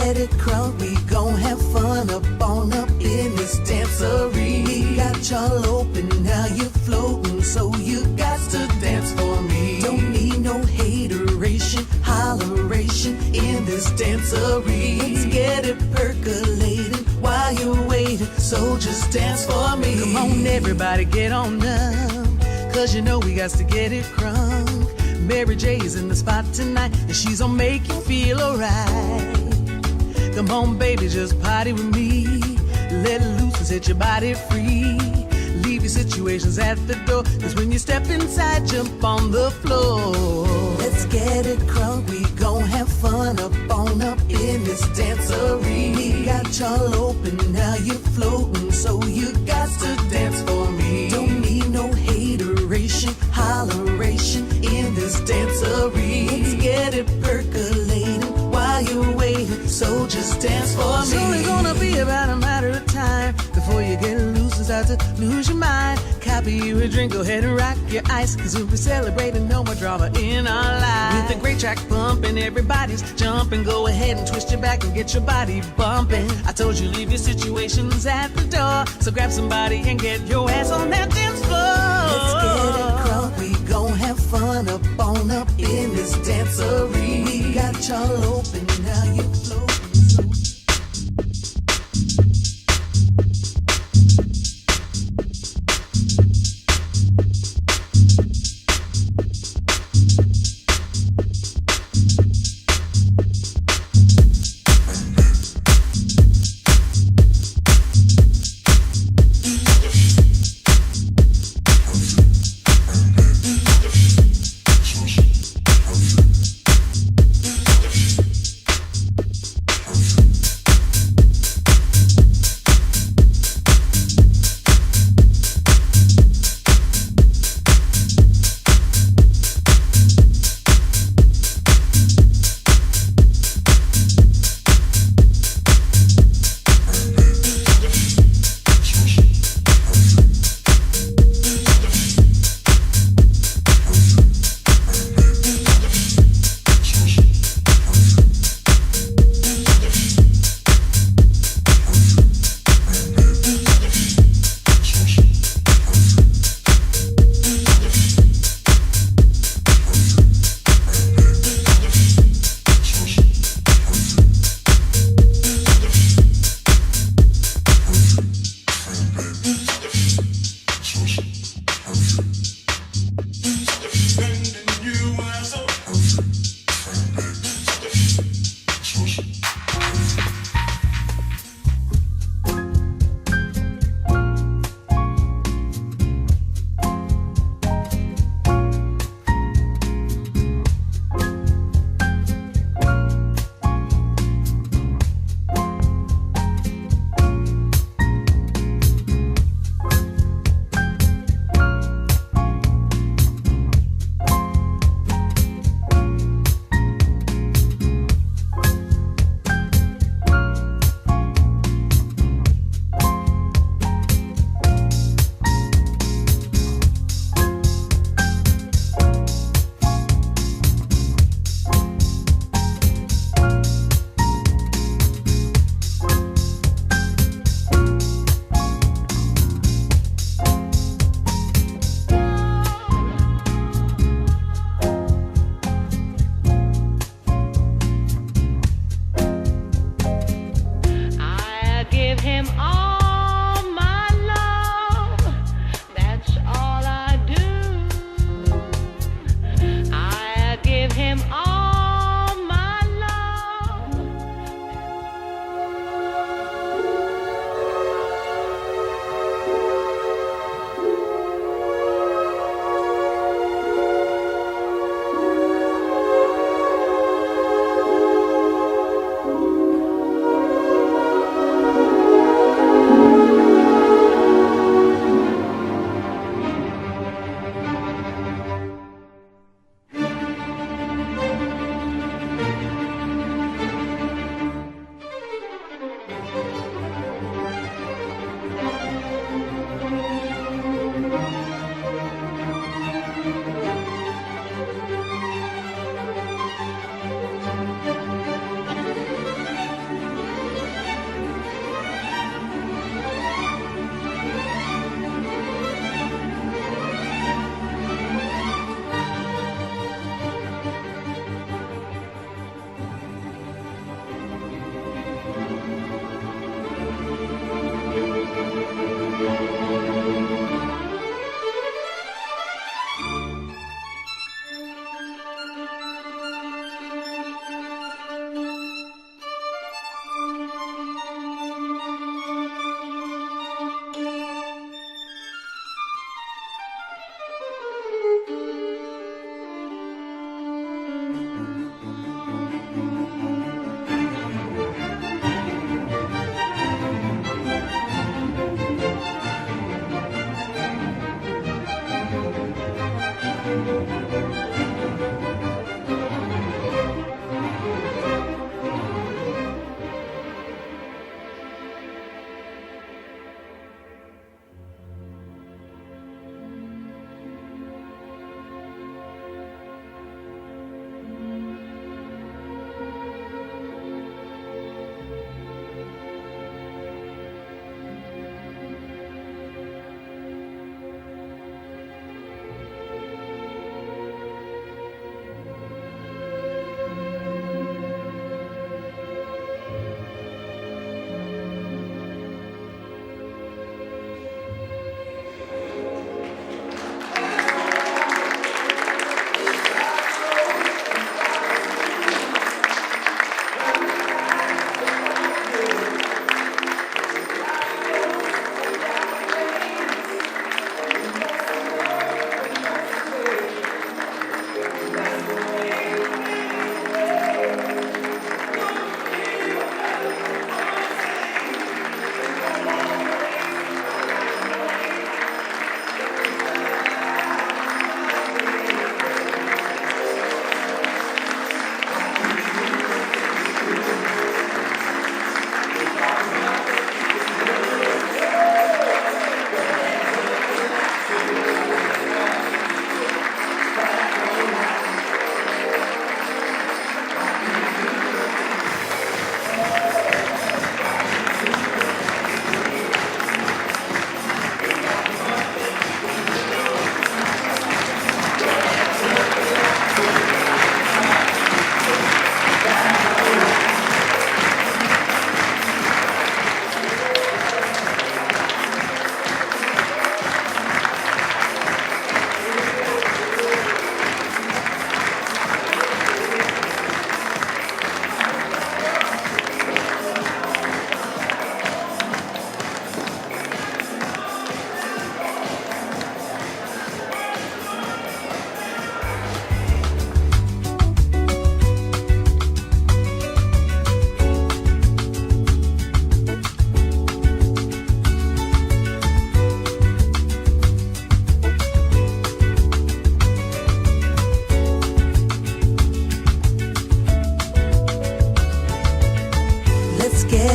get it crunk, we gon' have fun up in this dancery. We got y'all open, now you're floating, so you got to dance for me. Don't need no hateration, holleration in this dancery. Let's get it percolating while you're waiting, so just dance for me. Come on everybody, get on up, cause you know we got to get it crunk. Mary J is in the spot tonight, and she's gonna make you feel alright. Come on, baby, just party with me. Let it loose and set your body free. Leave your situations at the door, cause when you step inside, jump on the floor. Let's get it crunk, we gon' have fun up in this dancery. We got y'all open, now you're floating, so you got to dance for me. Don't need no hateration, holleration in this dancery. Let's get it percolating while you're waiting, so just dance for me. It's only gonna be about a matter of time before you get loose and start to lose your mind. Copy you a drink, go ahead and rock your ice, cause we'll be celebrating no more drama in our lives. With a great track pumping, everybody's jumping. Go ahead and twist your back and get your body bumping. I told you leave your situations at the door, so grab somebody and get your ass on that dance floor. Let's get it crunk, we gon' have fun up in this dancery. We got y'all open, now you floating.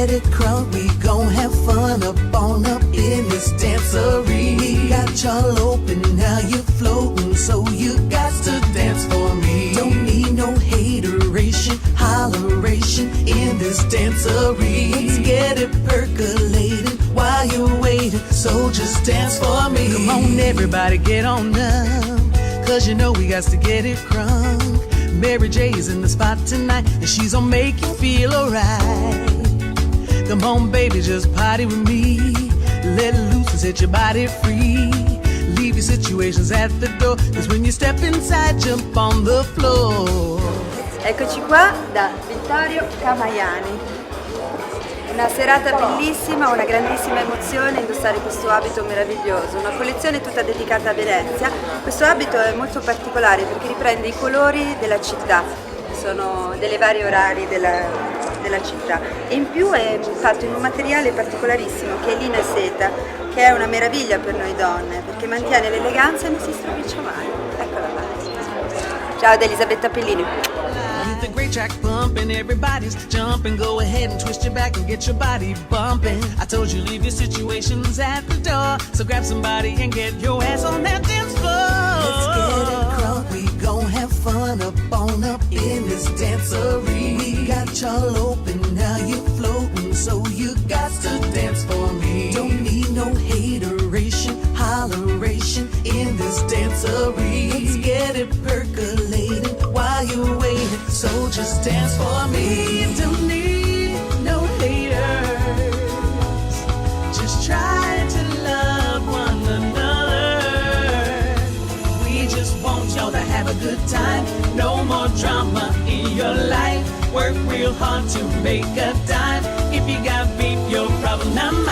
get it crunk, we gon' have fun up on up in this dancery. We got y'all open, now you're floating, so you got to dance for me. Don't need no hateration, holleration in this dancery. Let's get it percolating while you're waiting, so just dance for me. Come on everybody, get on up, cause you know we got to get it crunk. Mary J's in the spot tonight, and she's gonna make you feel alright. Come on, baby, just party with me. Let loose and set your body free. Leave your situations at the door, cause when you step inside, jump on the floor. Eccoci qua da Vittorio Camaiani. Una serata bellissima, una grandissima emozione indossare questo abito meraviglioso, una collezione tutta dedicata a Venezia. Questo abito è molto particolare perché riprende i colori della città, sono delle varie orari della città, e in più è fatto in un materiale particolarissimo che è lino e seta, che è una meraviglia per noi donne perché mantiene l'eleganza e non si stropiccia mai. Eccola qua. Ciao da Elisabetta Pellini. The great track bumping, everybody's jumping. Go ahead and twist your back and get your body bumping. I told you leave your situations at the door, so grab somebody and get your ass on that dance floor. Let's get it crunk, we gon' have fun up on up in this dancery. We got y'all open, now you're floating, so you got to dance for me. Don't need no hateration, holleration in this dancery. Let's get it percolating while you're waiting, so just dance for me. Don't need no haters, just try to love one another. We just want y'all to have a good time, no more drama in your life. Work real hard to make a dime. If you got beef, your problem not mine.